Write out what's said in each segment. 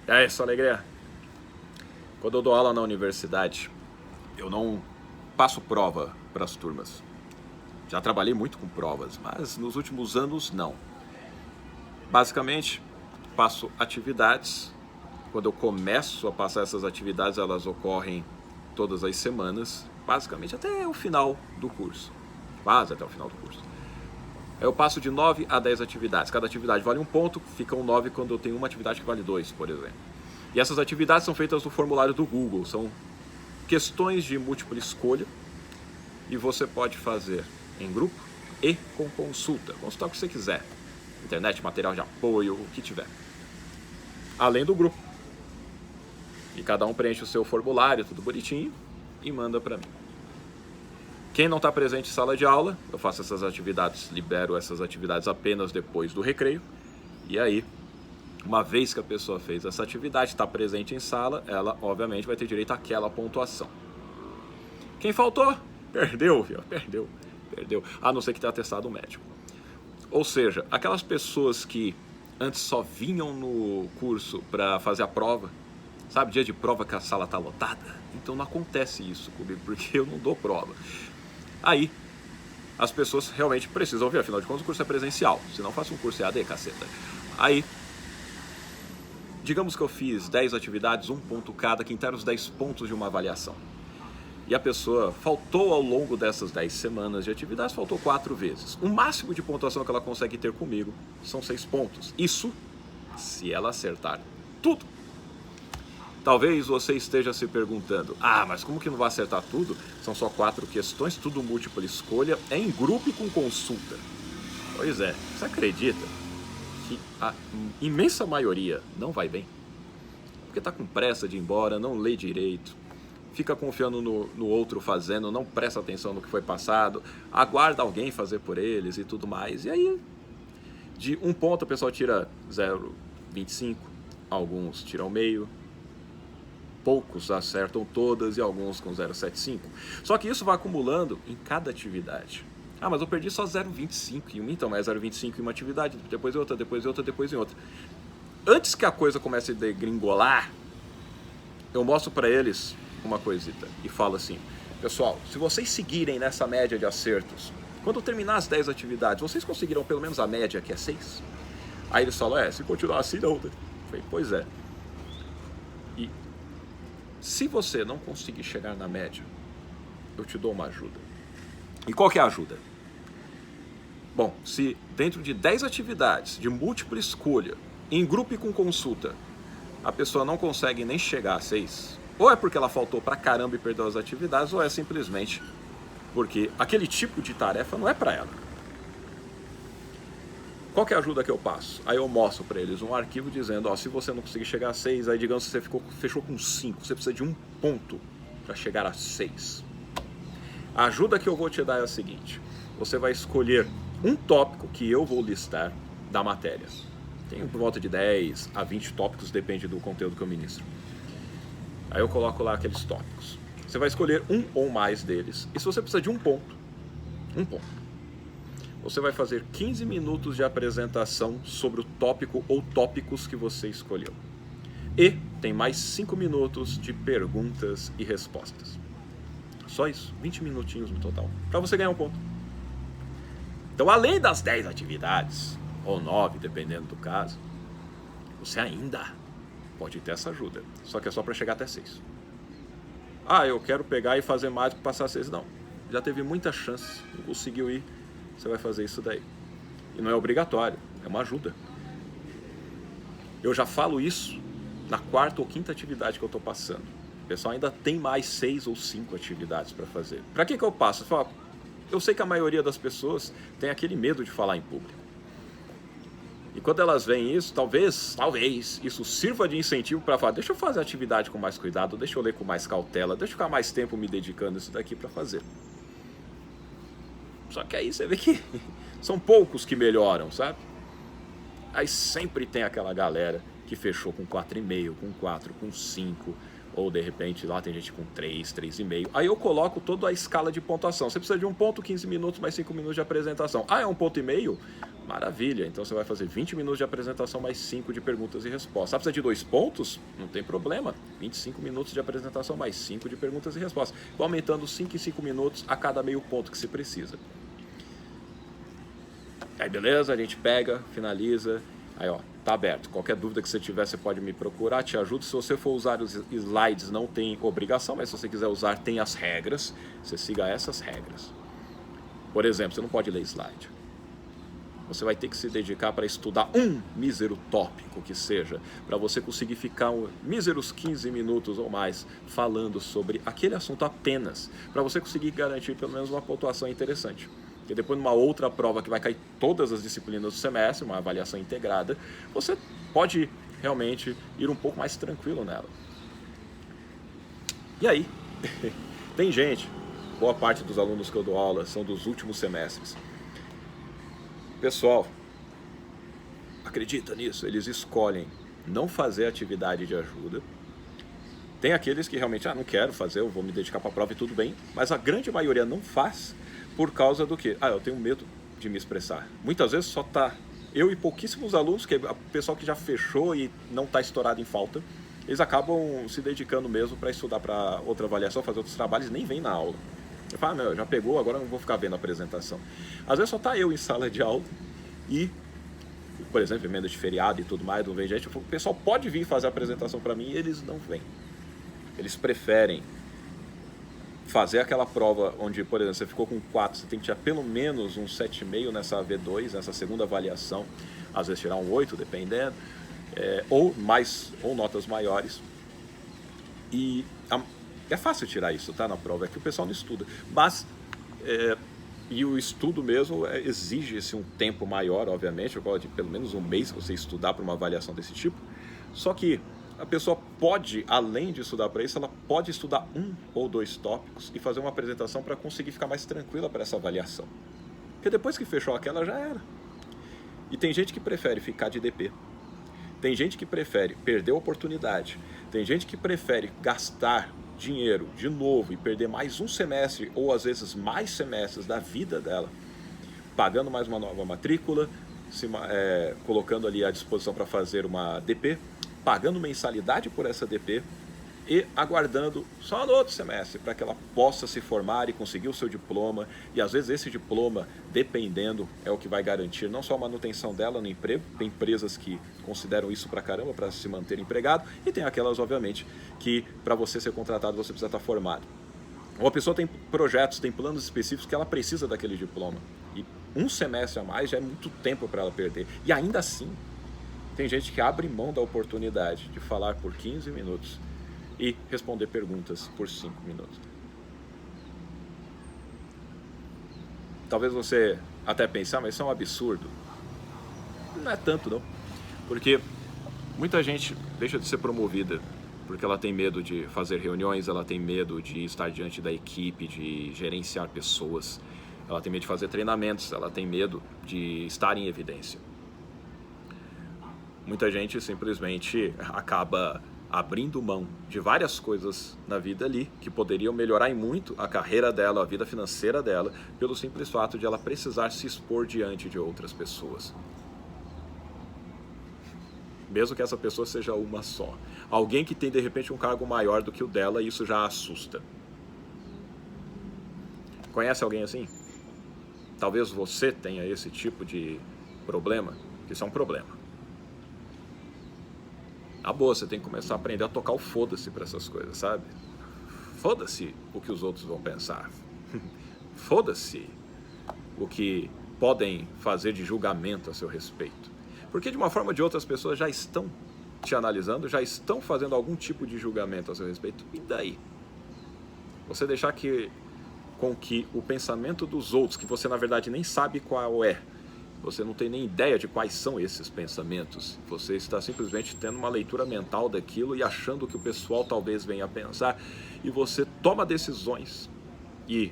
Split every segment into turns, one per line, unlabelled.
É isso, alegria. Quando eu dou aula na universidade, eu não passo prova para as turmas. Já trabalhei muito com provas, mas nos últimos anos não. Basicamente, passo atividades. Quando eu começo a passar essas atividades, elas ocorrem todas as semanas, basicamente até o final do curso. Quase até o final do curso. Eu passo de 9 a 10 atividades. Cada atividade vale 1 ponto, ficam 9 quando eu tenho uma atividade que vale 2, por exemplo. E essas atividades são feitas no formulário do Google. São questões de múltipla escolha e você pode fazer em grupo e com consulta. Consultar o que você quiser. Internet, material de apoio, o que tiver. Além do grupo. E cada um preenche o seu formulário, tudo bonitinho, e manda para mim. Quem não está presente em sala de aula, eu faço essas atividades, libero essas atividades apenas depois do recreio. E aí, uma vez que a pessoa fez essa atividade, está presente em sala, ela obviamente vai ter direito àquela pontuação. Quem faltou, perdeu, viu? Perdeu. A não ser que tenha atestado médico. Ou seja, aquelas pessoas que antes só vinham no curso para fazer a prova, sabe, dia de prova que a sala está lotada? Então não acontece isso comigo, porque eu não dou prova. Aí, as pessoas realmente precisam vir, afinal de contas o curso é presencial, senão faço um curso EAD, caceta. Aí, digamos que eu fiz 10 atividades, 1 ponto cada, que inteira os 10 pontos de uma avaliação. E a pessoa faltou ao longo dessas 10 semanas de atividades, faltou 4 vezes. O máximo de pontuação que ela consegue ter comigo são 6 pontos. Isso se ela acertar tudo. Talvez você esteja se perguntando, mas como que não vai acertar tudo? São só 4 questões, tudo múltipla escolha, é em grupo e com consulta. Pois é, você acredita que a imensa maioria não vai bem? Porque está com pressa de ir embora, não lê direito, fica confiando no outro fazendo, não presta atenção no que foi passado, aguarda alguém fazer por eles e tudo mais. E aí, de 1 ponto, o pessoal tira 0,25, alguns tiram meio, poucos acertam todas e alguns com 0,75. Só que isso vai acumulando em cada atividade. Mas eu perdi só 0,25 em uma, então é 0,25 em uma atividade, depois em outra, depois em outra, depois em outra. Antes que a coisa comece a degringolar, eu mostro para eles uma coisita e falo assim: pessoal, se vocês seguirem nessa média de acertos, quando terminar as 10 atividades, vocês conseguirão pelo menos a média, que é 6? Aí eles falam, se continuar assim não. Eu falei, pois é. E se você não conseguir chegar na média, eu te dou uma ajuda. E qual que é a ajuda? Bom, se dentro de 10 atividades de múltipla escolha, em grupo e com consulta, a pessoa não consegue nem chegar a 6, ou é porque ela faltou pra caramba e perdeu as atividades, ou é simplesmente porque aquele tipo de tarefa não é pra ela. Qual que é a ajuda que eu passo? Aí eu mostro para eles um arquivo dizendo, se você não conseguir chegar a 6, aí digamos que você fechou com 5, você precisa de 1 ponto para chegar a 6. A ajuda que eu vou te dar é a seguinte: você vai escolher um tópico que eu vou listar da matéria. Tem por volta de 10 a 20 tópicos, depende do conteúdo que eu ministro. Aí eu coloco lá aqueles tópicos. Você vai escolher um ou mais deles, e se você precisa de 1 ponto, você vai fazer 15 minutos de apresentação sobre o tópico ou tópicos que você escolheu. E tem mais 5 minutos de perguntas e respostas. Só isso, 20 minutinhos no total, para você ganhar 1 ponto. Então, além das 10 atividades, ou 9, dependendo do caso, você ainda pode ter essa ajuda. Só que é só para chegar até 6. Eu quero pegar e fazer mais para passar 6. Não, já teve muita chance, não conseguiu ir. Você vai fazer isso daí. E não é obrigatório, é uma ajuda. Eu já falo isso na 4ª ou 5ª atividade que eu estou passando. O pessoal ainda tem mais 6 ou 5 atividades para fazer. Para que eu passo? Eu sei que a maioria das pessoas tem aquele medo de falar em público. E quando elas veem isso, talvez isso sirva de incentivo para falar, deixa eu fazer a atividade com mais cuidado, deixa eu ler com mais cautela, deixa eu ficar mais tempo me dedicando a isso daqui para fazer. Só que aí você vê que são poucos que melhoram, sabe? Aí sempre tem aquela galera que fechou com 4,5, com 4, com 5, ou de repente lá tem gente com 3, 3,5. Aí eu coloco toda a escala de pontuação. Você precisa de 1 ponto, 15 minutos, mais 5 minutos de apresentação. É 1,5 ponto? Maravilha, então você vai fazer 20 minutos de apresentação mais 5 de perguntas e respostas. Ah, precisa de 2 pontos? Não tem problema. 25 minutos de apresentação mais 5 de perguntas e respostas. Vou aumentando 5 em 5 minutos a cada meio ponto que se precisa. Aí beleza, a gente pega, finaliza. Aí ó, tá aberto. Qualquer dúvida que você tiver, você pode me procurar, te ajudo. Se você for usar os slides, não tem obrigação, mas se você quiser usar, tem as regras. Você siga essas regras. Por exemplo, você não pode ler slide. Você vai ter que se dedicar para estudar um mísero tópico que seja, para você conseguir ficar míseros 15 minutos ou mais falando sobre aquele assunto apenas, para você conseguir garantir pelo menos uma pontuação interessante. Porque depois, numa outra prova que vai cair todas as disciplinas do semestre, uma avaliação integrada, você pode realmente ir um pouco mais tranquilo nela. E aí, tem gente, boa parte dos alunos que eu dou aula são dos últimos semestres. Pessoal, acredita nisso, eles escolhem não fazer atividade de ajuda. Tem aqueles que realmente, não quero fazer, eu vou me dedicar para a prova e tudo bem, mas a grande maioria não faz por causa do quê? Eu tenho medo de me expressar. Muitas vezes só tá eu e pouquíssimos alunos, que é o pessoal que já fechou e não está estourado em falta, eles acabam se dedicando mesmo para estudar para outra avaliação, fazer outros trabalhos e nem vem na aula. Eu falo, já pegou, agora não vou ficar vendo a apresentação. Às vezes só tá eu em sala de aula e, por exemplo, emenda de feriado e tudo mais, não vem gente. Eu falo, o pessoal pode vir fazer a apresentação para mim e eles não vêm. Eles preferem fazer aquela prova onde, por exemplo, você ficou com 4, você tem que tirar pelo menos um 7,5 nessa AV2, nessa segunda avaliação, às vezes tirar um 8, dependendo, ou notas maiores. E é fácil tirar isso, tá, na prova, é que o pessoal não estuda, mas e o estudo mesmo exige um tempo maior, obviamente, eu gosto de pelo menos um mês você estudar para uma avaliação desse tipo, só que a pessoa pode, além de estudar para isso, ela pode estudar 1 ou 2 tópicos e fazer uma apresentação para conseguir ficar mais tranquila para essa avaliação, porque depois que fechou aquela já era. E tem gente que prefere ficar de DP, tem gente que prefere perder a oportunidade, tem gente que prefere gastar dinheiro de novo e perder mais um semestre ou às vezes mais semestres da vida dela, pagando mais uma nova matrícula, colocando ali à disposição para fazer uma DP, pagando mensalidade por essa DP e aguardando só no outro semestre para que ela possa se formar e conseguir o seu diploma. E às vezes esse diploma, dependendo, é o que vai garantir não só a manutenção dela no emprego, tem empresas que consideram isso pra caramba para se manter empregado, e tem aquelas, obviamente, que para você ser contratado você precisa estar formado. Uma pessoa tem projetos, tem planos específicos que ela precisa daquele diploma, e um semestre a mais já é muito tempo para ela perder, e ainda assim tem gente que abre mão da oportunidade de falar por 15 minutos e responder perguntas por 5 minutos. Talvez você até pensar, mas isso é um absurdo. Não é tanto não, porque muita gente deixa de ser promovida porque ela tem medo de fazer reuniões, ela tem medo de estar diante da equipe, de gerenciar pessoas, ela tem medo de fazer treinamentos, ela tem medo de estar em evidência. Muita gente simplesmente acaba abrindo mão de várias coisas na vida ali que poderiam melhorar em muito a carreira dela, a vida financeira dela, pelo simples fato de ela precisar se expor diante de outras pessoas. Mesmo que essa pessoa seja uma só. Alguém que tem de repente um cargo maior do que o dela, isso já assusta. Conhece alguém assim? Talvez você tenha esse tipo de problema, que isso é um problema. Boa, você tem que começar a aprender a tocar o foda-se para essas coisas, sabe? Foda-se o que os outros vão pensar. Foda-se o que podem fazer de julgamento a seu respeito. Porque de uma forma ou de outra as pessoas já estão te analisando, já estão fazendo algum tipo de julgamento a seu respeito. E daí? Você deixar com que o pensamento dos outros, que você na verdade nem sabe qual é, você não tem nem ideia de quais são esses pensamentos. Você está simplesmente tendo uma leitura mental daquilo e achando que o pessoal talvez venha a pensar. E você toma decisões e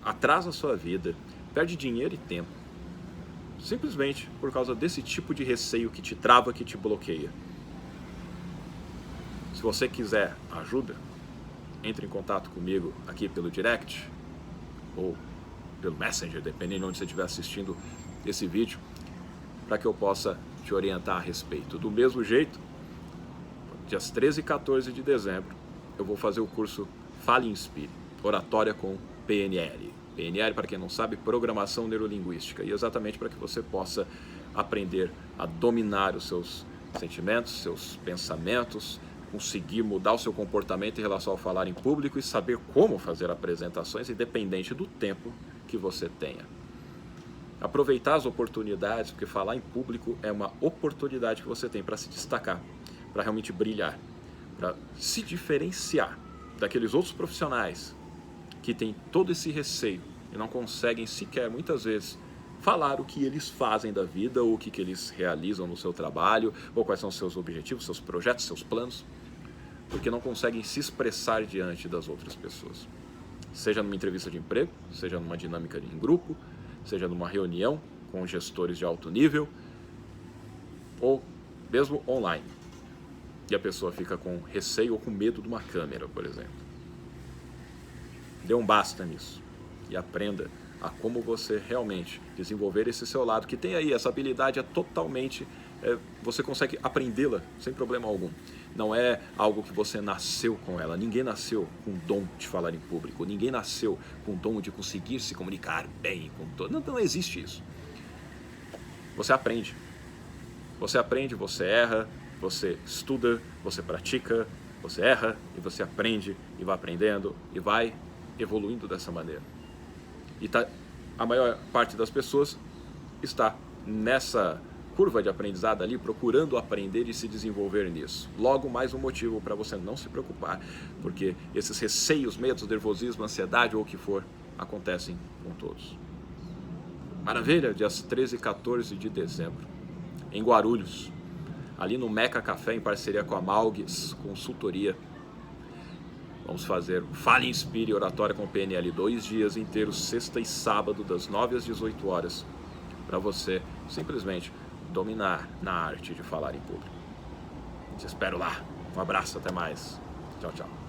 atrasa a sua vida, perde dinheiro e tempo. Simplesmente por causa desse tipo de receio que te trava, que te bloqueia. Se você quiser ajuda, entre em contato comigo aqui pelo direct ou pelo Messenger, dependendo de onde você estiver assistindo esse vídeo. para que eu possa te orientar a respeito. Do mesmo jeito, dias 13 e 14 de dezembro, eu vou fazer o curso Fale e Inspire, Oratória com PNL. PNL, para quem não sabe, Programação Neurolinguística. E exatamente para que você possa aprender a dominar os seus sentimentos, seus pensamentos, conseguir mudar o seu comportamento em relação ao falar em público e saber como fazer apresentações, independente do tempo que você tenha. Aproveitar as oportunidades, porque falar em público é uma oportunidade que você tem para se destacar, para realmente brilhar, para se diferenciar daqueles outros profissionais que têm todo esse receio e não conseguem sequer, muitas vezes, falar o que eles fazem da vida, ou o que eles realizam no seu trabalho, ou quais são os seus objetivos, seus projetos, seus planos, porque não conseguem se expressar diante das outras pessoas. Seja numa entrevista de emprego, seja numa dinâmica em grupo, seja numa reunião com gestores de alto nível, ou mesmo online. E a pessoa fica com receio ou com medo de uma câmera, por exemplo. Dê um basta nisso e aprenda a como você realmente desenvolver esse seu lado, que tem aí, essa habilidade é totalmente, você consegue aprendê-la sem problema algum. Não é algo que você nasceu com ela, ninguém nasceu com o dom de falar em público, ninguém nasceu com o dom de conseguir se comunicar bem com todo. Não existe isso. Você aprende, você erra, você estuda, você pratica, você erra e você aprende e vai aprendendo e vai evoluindo dessa maneira. E a maior parte das pessoas está nessa curva de aprendizado ali, procurando aprender e se desenvolver nisso. Logo, mais um motivo para você não se preocupar, porque esses receios, medos, nervosismo, ansiedade ou o que for, acontecem com todos. Maravilha, dias 13 e 14 de dezembro, em Guarulhos, ali no Meca Café, em parceria com a Malgues Consultoria. Vamos fazer o Fale e Inspire Oratória com PNL 2 dias inteiros, sexta e sábado, das 9 às 18 horas, para você simplesmente dominar na arte de falar em público. Te espero lá. Um abraço, até mais. Tchau, tchau.